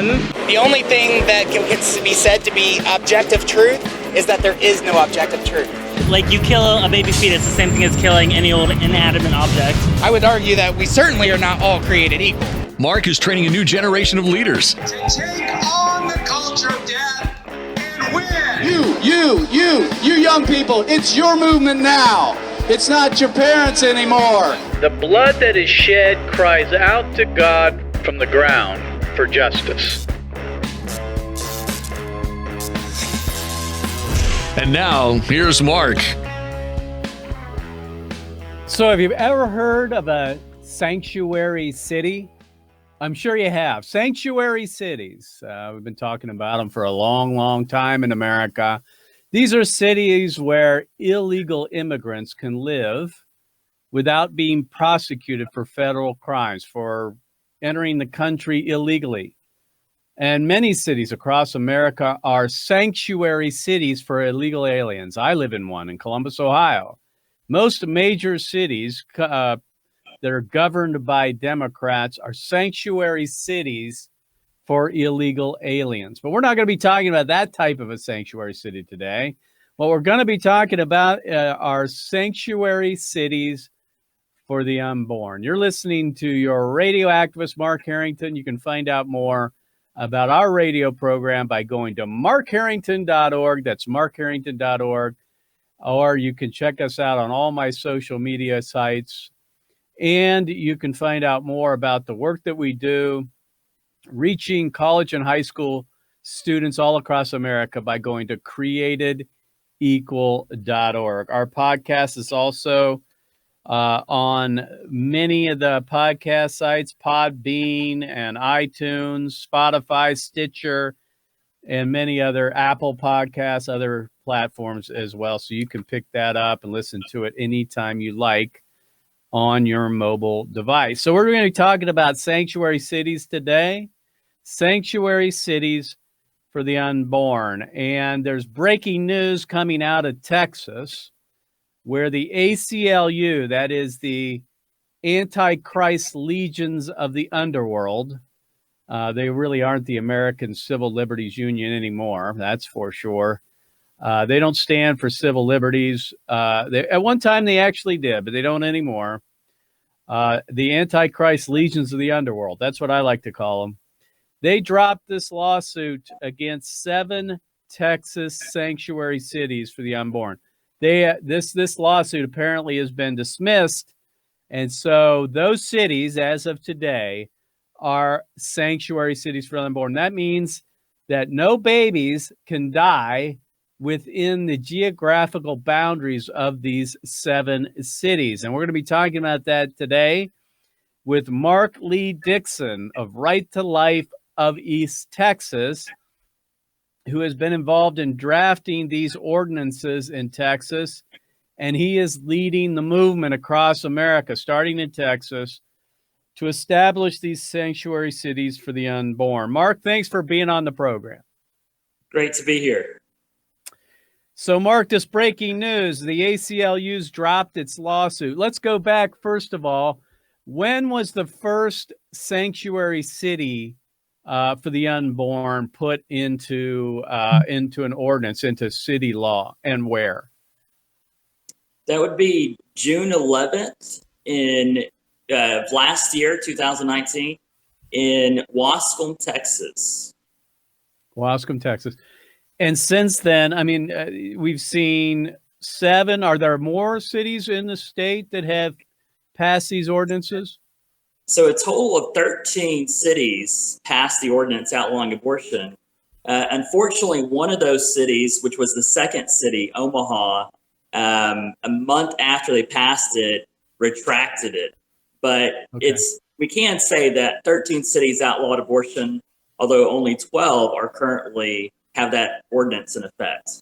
one. The only thing that can be said to be objective truth is that there is no objective truth. Like, you kill a baby fetus, the same thing as killing any old inanimate object. I would argue that we certainly are not all created equal. Mark is training a new generation of leaders. To take on the culture of death and win. You young people, it's your movement now. It's not your parents anymore. The blood that is shed cries out to God from the ground for justice. And now, here's Mark. So have you ever heard of a sanctuary city? I'm sure you have. Sanctuary cities. We've been talking about them for a long, long time in America. These are cities where illegal immigrants can live without being prosecuted for federal crimes, for entering the country illegally. And many cities across America are sanctuary cities for illegal aliens. I live in one in Columbus, Ohio. Most major cities that are governed by Democrats are sanctuary cities for illegal aliens. But we're not going to be talking about that type of a sanctuary city today. What we're going to be talking about are sanctuary cities for the unborn. You're listening to your radio activist, Mark Harrington. You can find out more about our radio program by going to markharrington.org. That's markharrington.org. Or you can check us out on all my social media sites. And you can find out more about the work that we do, reaching college and high school students all across America by going to createdequal.org. Our podcast is also on many of the podcast sites, Podbean and iTunes, Spotify, Stitcher, and many other Apple Podcasts, other platforms as well. So you can pick that up and listen to it anytime you like on your mobile device. So we're going to be talking about sanctuary cities today, sanctuary cities for the unborn. And there's breaking news coming out of Texas where the ACLU, that is the Antichrist Legions of the Underworld, they really aren't the American Civil Liberties Union anymore, that's for sure. They don't stand for civil liberties. At one time they actually did, but they don't anymore. The Antichrist Legions of the Underworld, that's what I like to call them. They dropped this lawsuit against 7 Texas sanctuary cities for the unborn. This lawsuit apparently has been dismissed, and so those cities, as of today, are sanctuary cities for the unborn. That means that no babies can die within the geographical boundaries of these 7 cities. And we're going to be talking about that today with Mark Lee Dickson of Right to Life of East Texas, who has been involved in drafting these ordinances in Texas. And he is leading the movement across America, starting in Texas, to establish these sanctuary cities for the unborn. Mark, thanks for being on the program. Great to be here. So, Mark, this breaking news, the ACLU's dropped its lawsuit. Let's go back, first of all. When was the first sanctuary city for the unborn put into an ordinance, into city law, and where? That would be June 11th in last year, 2019, in Wascom, Texas. Wascom, Texas. And since then, I mean, we've seen 7. Are there more cities in the state that have passed these ordinances? So a total of 13 cities passed the ordinance outlawing abortion. Unfortunately, one of those cities, which was the second city, Omaha, a month after they passed it, retracted it. But we can say that 13 cities outlawed abortion, although only 12 are currently have that ordinance in effect.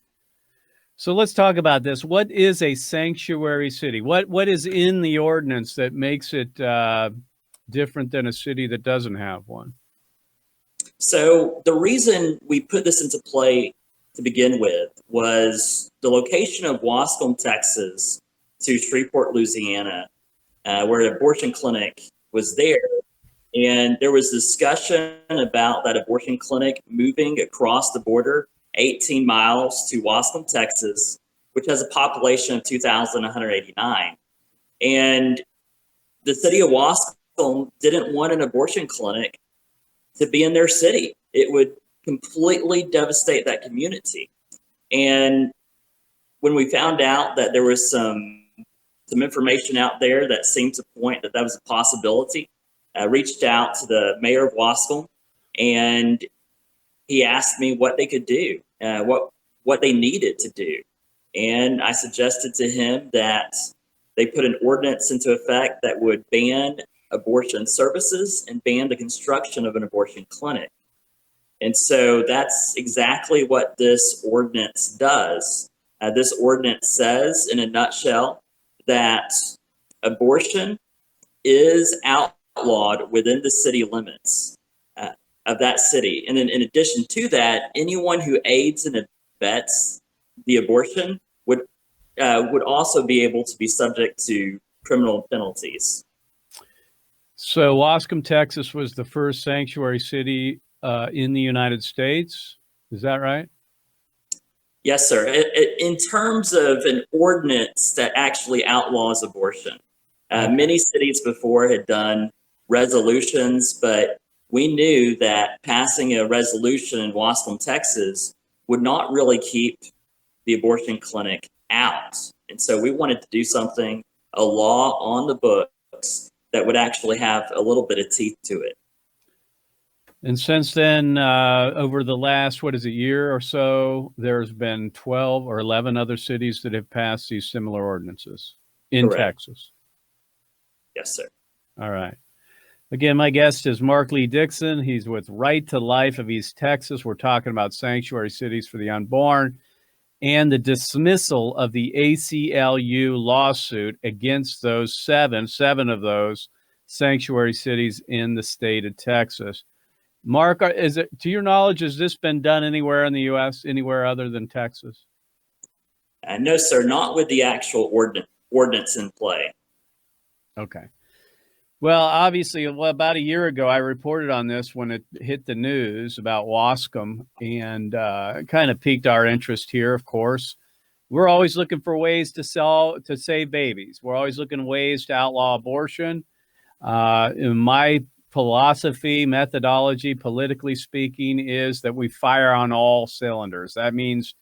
So let's talk about this. What is a sanctuary city? What is in the ordinance that makes it different than a city that doesn't have one? So the reason we put this into play to begin with was the location of Wascom, Texas to Shreveport, Louisiana, where an abortion clinic was there. And there was discussion about that abortion clinic moving across the border 18 miles to Wascom, Texas, which has a population of 2,189. And the city of Wascom didn't want an abortion clinic to be in their city. It would completely devastate that community. And when we found out that there was some information out there that seemed to point that that was a possibility, I reached out to the mayor of Wascom, and he asked me what they could do, what they needed to do. And I suggested to him that they put an ordinance into effect that would ban abortion services and ban the construction of an abortion clinic. And so that's exactly what this ordinance does. This ordinance says, in a nutshell, that abortion is outlawed within the city limits of that city. And then in addition to that, anyone who aids and abets the abortion would also be able to be subject to criminal penalties. So Wascom, Texas was the first sanctuary city in the United States. Is that right? Yes, sir. In terms of an ordinance that actually outlaws abortion, many cities before had done resolutions, but we knew that passing a resolution in Wascom, Texas would not really keep the abortion clinic out. And so we wanted to do something, a law on the books that would actually have a little bit of teeth to it. And since then, over the last, year or so, there's been 12 or 11 other cities that have passed these similar ordinances in Texas. Yes, sir. All right. Again, my guest is Mark Lee Dickson. He's with Right to Life of East Texas. We're talking about sanctuary cities for the unborn and the dismissal of the ACLU lawsuit against those seven of those sanctuary cities in the state of Texas. Mark, is it, to your knowledge, has this been done anywhere in the U.S., anywhere other than Texas? No, sir, not with the actual ordinance in play. Okay. Well, obviously, about a year ago, I reported on this when it hit the news about Wascom, and kind of piqued our interest here, of course. We're always looking for ways to save babies. We're always looking for ways to outlaw abortion. In my philosophy, methodology, politically speaking, is that we fire on all cylinders. That means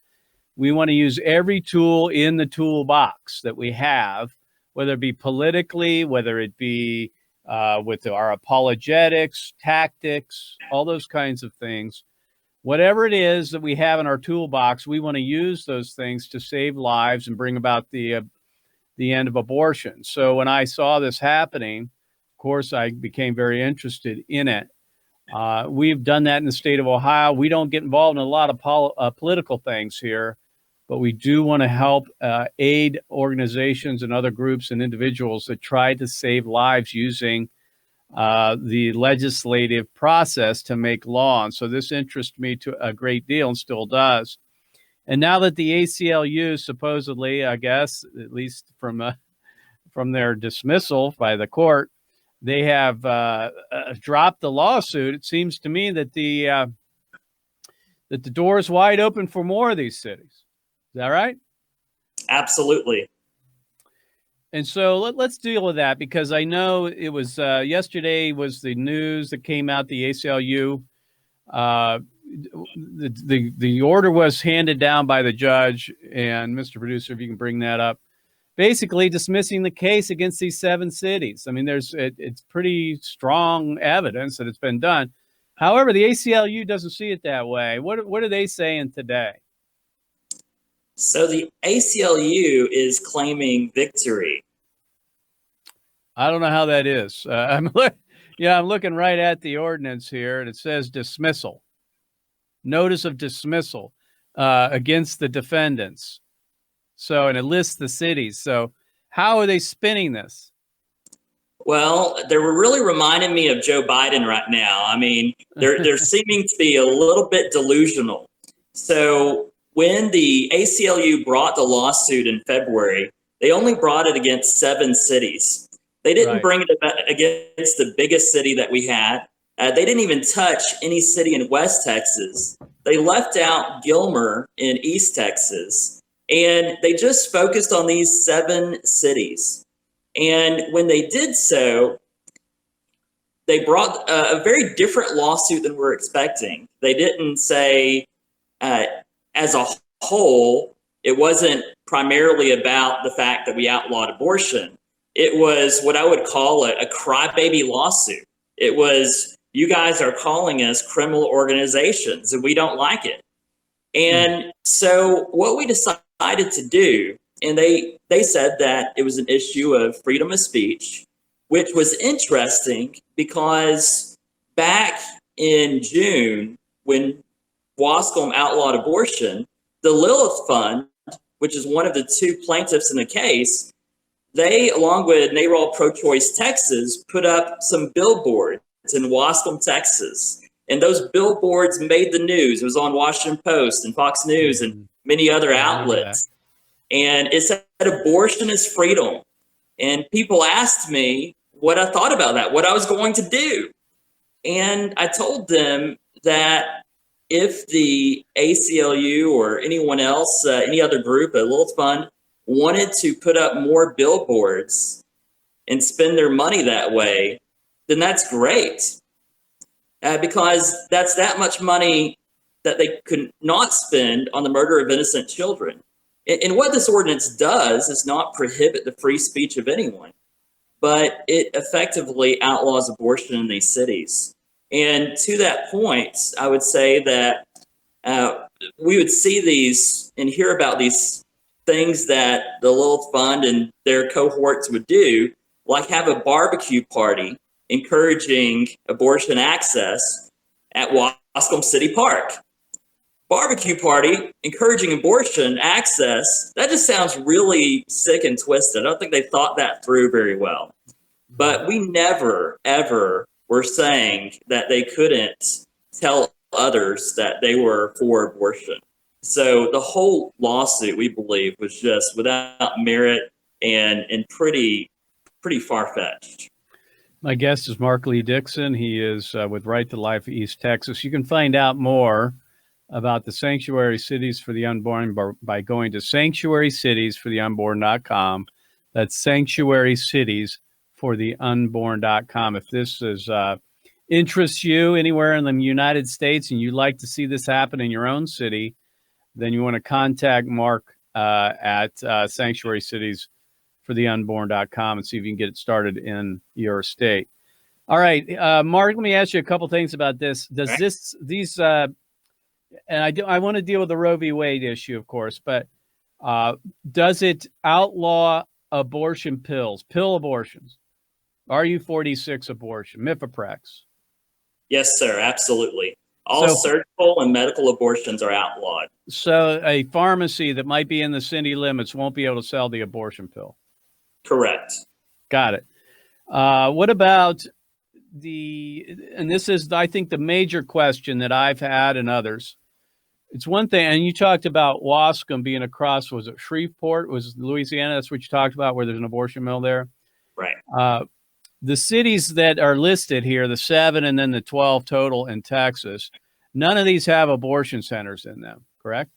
we want to use every tool in the toolbox that we have, whether it be politically, whether it be with our apologetics, tactics, all those kinds of things. Whatever it is that we have in our toolbox, we want to use those things to save lives and bring about the end of abortion. So when I saw this happening, of course, I became very interested in it. We've done that in the state of Ohio. We don't get involved in a lot of political things here, but we do want to help aid organizations and other groups and individuals that try to save lives using the legislative process to make law. And so this interests me to a great deal and still does. And now that the ACLU supposedly, I guess, at least from their dismissal by the court, they have dropped the lawsuit, it seems to me that the door is wide open for more of these cities. Is that right? Absolutely. And so let's deal with that, because I know it was yesterday was the news that came out, the ACLU. The order was handed down by the judge, and Mr. Producer, if you can bring that up, basically dismissing the case against these 7 cities. I mean, it's pretty strong evidence that it's been done. However, the ACLU doesn't see it that way. What are they saying today? So the ACLU is claiming victory. I don't know how that is. I'm looking right at the ordinance here, and it says dismissal, notice of dismissal against the defendants. So, and it lists the cities. So how are they spinning this? Well, they're really reminding me of Joe Biden right now. I mean, they're seeming to be a little bit delusional. So when the ACLU brought the lawsuit in February, they only brought it against 7 cities. They didn't Right. bring it against the biggest city that we had. They didn't even touch any city in West Texas. They left out Gilmer in East Texas, and they just focused on these 7 cities. And when they did so, they brought a very different lawsuit than we're expecting. They didn't say, as a whole, it wasn't primarily about the fact that we outlawed abortion. It was what I would call a crybaby lawsuit. It was, you guys are calling us criminal organizations and we don't like it. And so what we decided to do, and they said that it was an issue of freedom of speech, which was interesting because back in June, when Wascom outlawed abortion, the Lilith Fund, which is one of the 2 plaintiffs in the case, they, along with NARAL Pro-Choice Texas, put up some billboards in Wascom, Texas. And those billboards made the news. It was on Washington Post and Fox News and many other outlets. And it said abortion is freedom. And people asked me what I thought about that, what I was going to do. And I told them that if the ACLU or anyone else, any other group, a Lilith Fund, wanted to put up more billboards and spend their money that way, then that's great. Because that's that much money that they could not spend on the murder of innocent children. And what this ordinance does is not prohibit the free speech of anyone, but it effectively outlaws abortion in these cities. And to that point, I would say that we would see these and hear about these things that the Lilith Fund and their cohorts would do, like have a barbecue party encouraging abortion access at Wascom City Park. Barbecue party encouraging abortion access, that just sounds really sick and twisted. I don't think they thought that through very well. But we never, ever were saying that they couldn't tell others that they were for abortion. So the whole lawsuit, we believe, was just without merit and pretty far-fetched. My guest is Mark Lee Dickson. He is with Right to Life East Texas. You can find out more about the Sanctuary Cities for the Unborn by going to sanctuarycitiesfortheunborn.com. That's sanctuarycitiesfortheunborn.com. If this is interests you anywhere in the United States and you'd like to see this happen in your own city, then you want to contact Mark at sanctuarycitiesfortheunborn.com and see if you can get it started in your state. All right, Mark, let me ask you a couple things about this. Does and I want to deal with the Roe v. Wade issue, of course, but does it outlaw abortion pills, pill abortions, RU46 abortion, Mifeprex? Yes, sir, absolutely. All surgical and medical abortions are outlawed. So a pharmacy that might be in the city limits won't be able to sell the abortion pill? Correct. Got it. What about and this is, I think, the major question that I've had and others. It's one thing, and you talked about Wascom being across, was it Shreveport? Was Louisiana? That's what you talked about, where there's an abortion mill there? Right. The cities that are listed here, the 7 and then the 12 total in Texas, none of these have abortion centers in them, correct?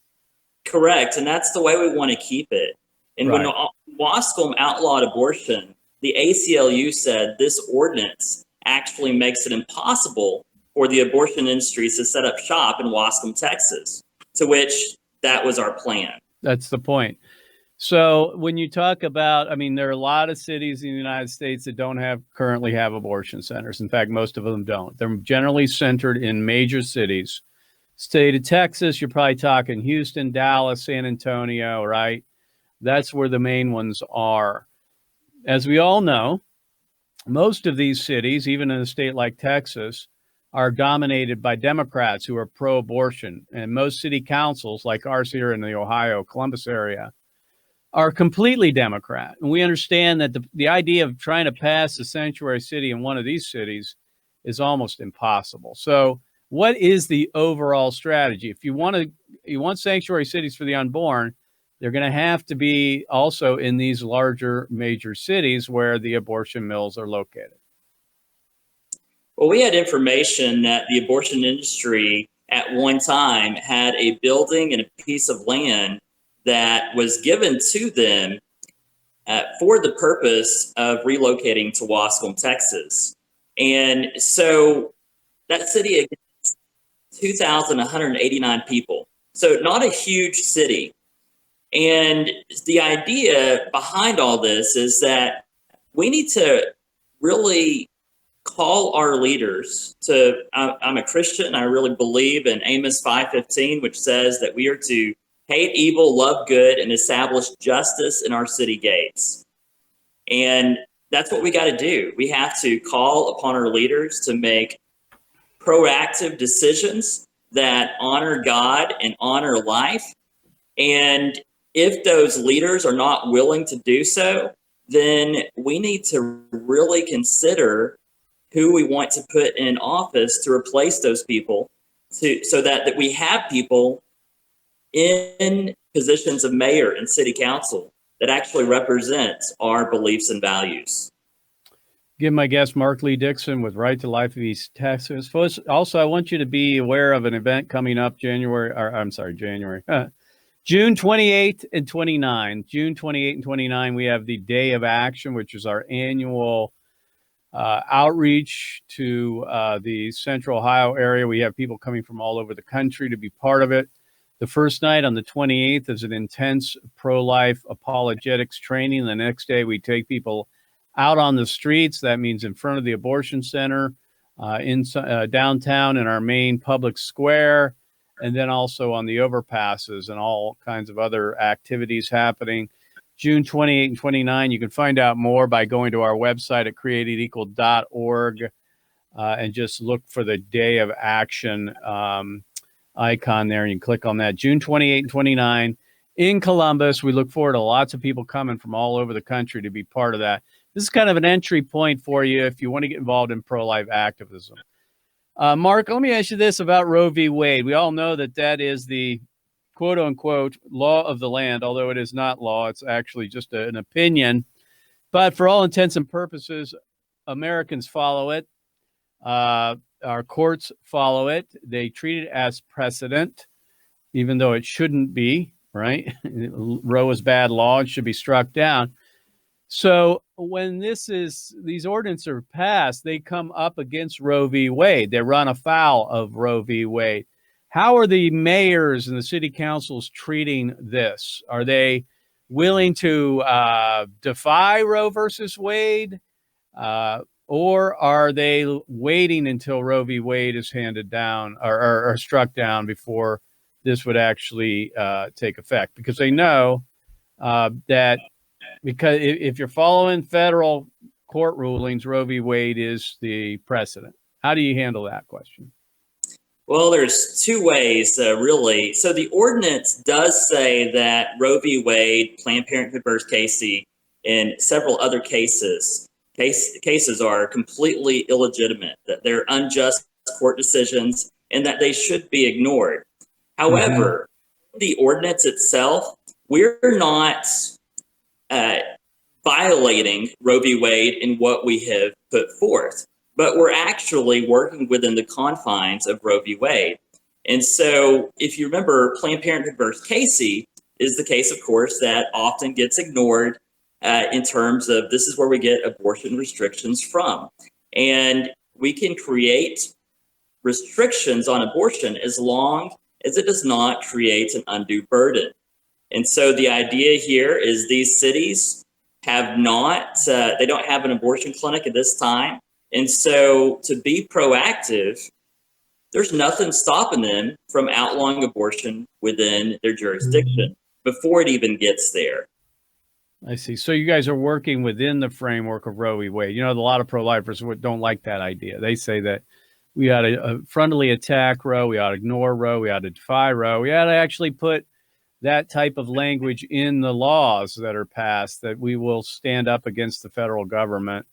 Correct, and that's the way we want to keep it. And right. When Wascom outlawed abortion, the ACLU said this ordinance actually makes it impossible for the abortion industries to set up shop in Wascom, Texas, to which that was our plan. That's the point. So when you talk about, I mean, there are a lot of cities in the United States that don't currently have abortion centers. In fact, most of them don't. They're generally centered in major cities. State of Texas, you're probably talking Houston, Dallas, San Antonio, right? That's where the main ones are. As we all know, most of these cities, even in a state like Texas, are dominated by Democrats who are pro-abortion. And most city councils, like ours here in the Ohio, Columbus area, are completely Democrat. And we understand that the idea of trying to pass a sanctuary city in one of these cities is almost impossible. So what is the overall strategy? If you want sanctuary cities for the unborn, they're going to have to be also in these larger major cities where the abortion mills are located. Well, we had information that the abortion industry at one time had a building and a piece of land that was given to them for the purpose of relocating to Wascom, Texas. And so that city, again, 2,189 people. So not a huge city. And the idea behind all this is that we need to really call our leaders to, I'm a Christian, I really believe in Amos 5:15, which says that we are to hate evil, love good, and establish justice in our city gates. And that's what we got to do. We have to call upon our leaders to make proactive decisions that honor God and honor life. And if those leaders are not willing to do so, then we need to really consider who we want to put in office to replace those people, so that we have people in positions of mayor and city council that actually represents our beliefs and values. Give my guest Mark Lee Dickson with Right to Life of East Texas. Also, I want you to be aware of an event coming up June 28th and 29th. June 28th and 29th, we have the Day of Action, which is our annual outreach to the Central Ohio area. We have people coming from all over the country to be part of it. The first night on the 28th is an intense pro-life apologetics training. The next day, we take people out on the streets. That means in front of the abortion center, downtown in our main public square, and then also on the overpasses and all kinds of other activities happening. June 28 and 29, you can find out more by going to our website at createdequal.org and just look for the Day of Action icon there, and you can click on that. June 28 and 29 in Columbus. We look forward to lots of people coming from all over the country to be part of that. This is kind of an entry point for you if you want to get involved in pro-life activism. Mark, let me ask you this about Roe v. Wade. We all know that that is the quote-unquote law of the land, although it is not law. It's actually just an opinion. But for all intents and purposes, Americans follow it. Our courts follow it. They treat it as precedent, even though it shouldn't be, right? Roe is bad law and should be struck down. So when these ordinances are passed, they come up against Roe v. Wade. They run afoul of Roe v. Wade. How are the mayors and the city councils treating this? Are they willing to defy Roe versus Wade? Or are they waiting until Roe v. Wade is handed down or struck down before this would actually take effect? Because they know that because if you're following federal court rulings, Roe v. Wade is the precedent. How do you handle that question? Well, there's two ways, really. So the ordinance does say that Roe v. Wade, Planned Parenthood versus Casey, and several other cases are completely illegitimate, that they're unjust court decisions, and that they should be ignored. However, the ordinance itself, we're not violating Roe v. Wade in what we have put forth, but we're actually working within the confines of Roe v. Wade. And so if you remember, Planned Parenthood versus Casey is the case, of course, that often gets ignored in terms of this is where we get abortion restrictions from. And we can create restrictions on abortion as long as it does not create an undue burden. And so the idea here is these cities have not, they don't have an abortion clinic at this time. And so to be proactive, there's nothing stopping them from outlawing abortion within their jurisdiction before it even gets there. I see. So you guys are working within the framework of Roe v. Wade. You know, a lot of pro-lifers don't like that idea. They say that we ought to frontally attack Roe, we ought to ignore Roe, we ought to defy Roe. We ought to actually put that type of language in the laws that are passed, that we will stand up against the federal government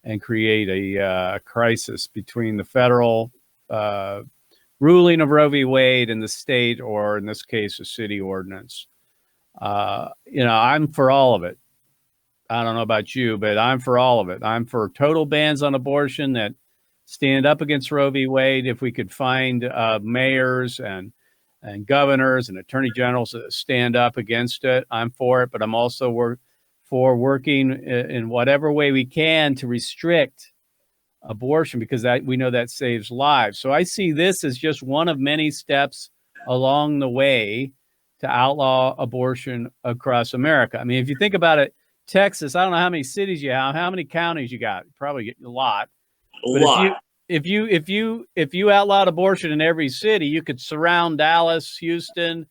and create a crisis between the federal ruling of Roe v. Wade and the state, or in this case, a city ordinance. I'm for all of it. I don't know about you, but I'm for all of it. I'm for total bans on abortion that stand up against Roe v. Wade. If we could find mayors and governors and attorney generals that stand up against it, I'm for it. But I'm also for working in whatever way we can to restrict abortion, because we know that saves lives. So I see this as just one of many steps along the way to outlaw abortion across America. I mean, if you think about it, Texas, I don't know how many cities you have, how many counties you got, probably a lot. But if you outlawed abortion in every city, you could surround Dallas, Houston,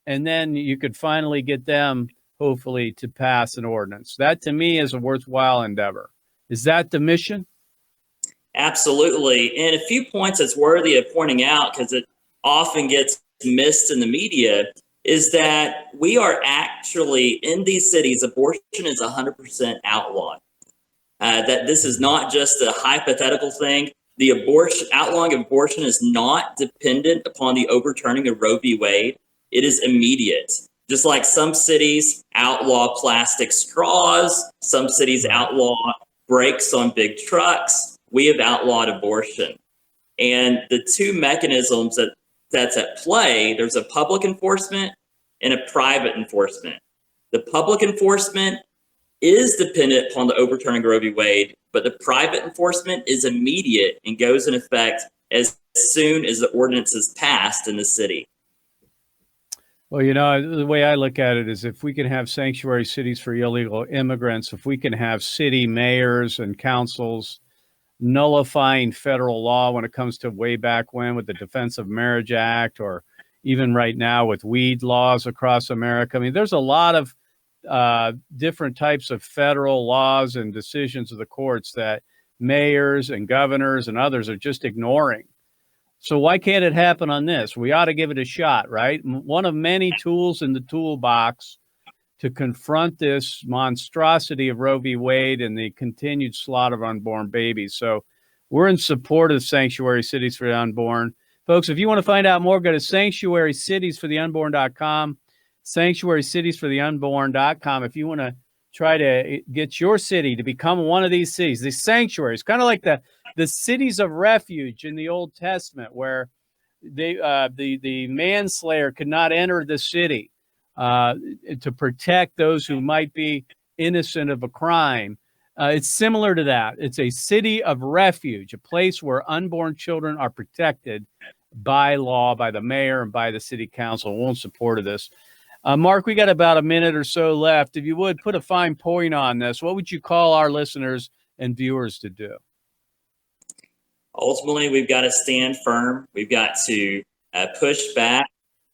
and then you could finally get them, hopefully, to pass an ordinance. That, to me, is a worthwhile endeavor. Is that the mission? Absolutely. And a few points that's worthy of pointing out, because it often gets missed in the media, is that we are actually, in these cities, abortion is 100% outlawed. That this is not just a hypothetical thing. The outlawing of abortion is not dependent upon the overturning of Roe v. Wade. It is immediate. Just like some cities outlaw plastic straws, some cities outlaw brakes on big trucks, we have outlawed abortion. And the two mechanisms that's at play, there's a public enforcement and a private enforcement. The public enforcement is dependent upon the overturning of Roe v. Wade, but the private enforcement is immediate and goes in effect as soon as the ordinance is passed in the city. Well, the way I look at it is, if we can have sanctuary cities for illegal immigrants, if we can have city mayors and councils nullifying federal law when it comes to way back when with the Defense of Marriage Act, or even right now with weed laws across America. I mean, there's a lot of different types of federal laws and decisions of the courts that mayors and governors and others are just ignoring. So why can't it happen on this? We ought to give it a shot, right? One of many tools in the toolbox to confront this monstrosity of Roe v. Wade and the continued slaughter of unborn babies. So we're in support of Sanctuary Cities for the Unborn. Folks, if you want to find out more, go to sanctuarycitiesfortheunborn.com, sanctuarycitiesfortheunborn.com. If you want to try to get your city to become one of these cities, these sanctuaries, kind of like the cities of refuge in the Old Testament, where the manslayer could not enter the city to protect those who might be innocent of a crime. It's similar to that. It's a city of refuge, a place where unborn children are protected by law, by the mayor and by the city council. We're in support of this. Mark, we got about a minute or so left. If you would put a fine point on this, what would you call our listeners and viewers to do? Ultimately, we've got to stand firm. We've got to push back.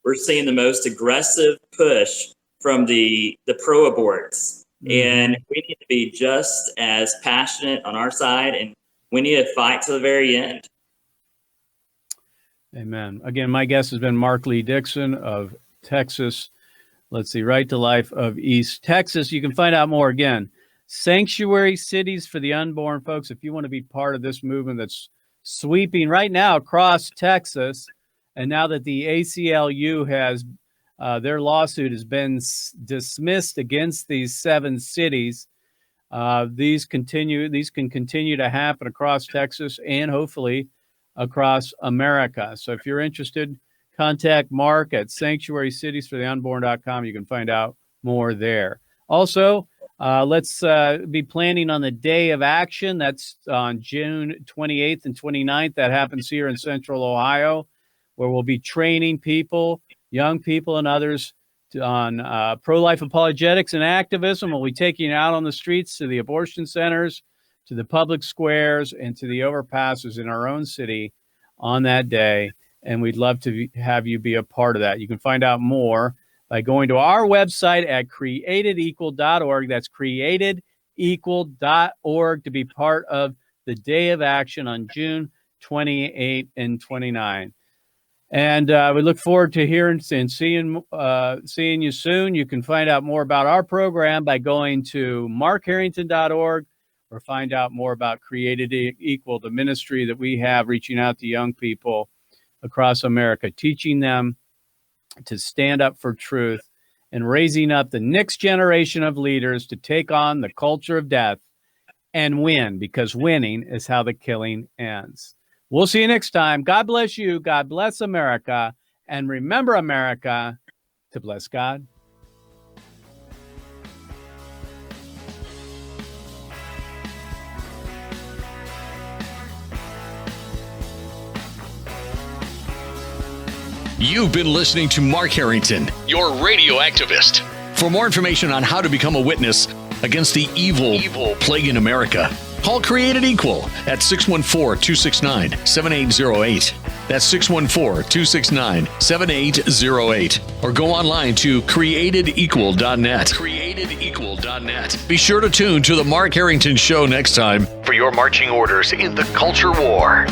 We're seeing the most aggressive push from the pro-aborts. And we need to be just as passionate on our side, and we need to fight to the very end. Amen. Again, my guest has been Mark Lee Dickson of Texas. Let's see, Right to Life of East Texas. You can find out more, again, Sanctuary Cities for the Unborn. Folks, if you want to be part of this movement that's sweeping right now across Texas, and now that the ACLU has their lawsuit has been dismissed against these 7 cities, these can continue to happen across Texas and hopefully across America. So if you're interested, contact Mark at sanctuarycitiesfortheunborn.com. You can find out more there. Also, let's be planning on the Day of Action. That's on June 28th and 29th. That happens here in Central Ohio, where we'll be training people, young people and others, on pro-life apologetics and activism. We'll be taking out on the streets to the abortion centers, to the public squares, and to the overpasses in our own city on that day. And we'd love to have you be a part of that. You can find out more by going to our website at createdequal.org. That's createdequal.org to be part of the Day of Action on June 28 and 29. And we look forward to hearing and seeing you soon. You can find out more about our program by going to markharrington.org, or find out more about Created Equal, the ministry that we have reaching out to young people across America, teaching them to stand up for truth and raising up the next generation of leaders to take on the culture of death and win, because winning is how the killing ends. We'll see you next time. God bless you. God bless America. And remember, America, to bless God. You've been listening to Mark Harrington, your radio activist. For more information on how to become a witness against the evil plague in America, call Created Equal at 614-269-7808. That's 614-269-7808. Or go online to createdequal.net. Createdequal.net. Be sure to tune to the Mark Harrington Show next time for your marching orders in the culture war.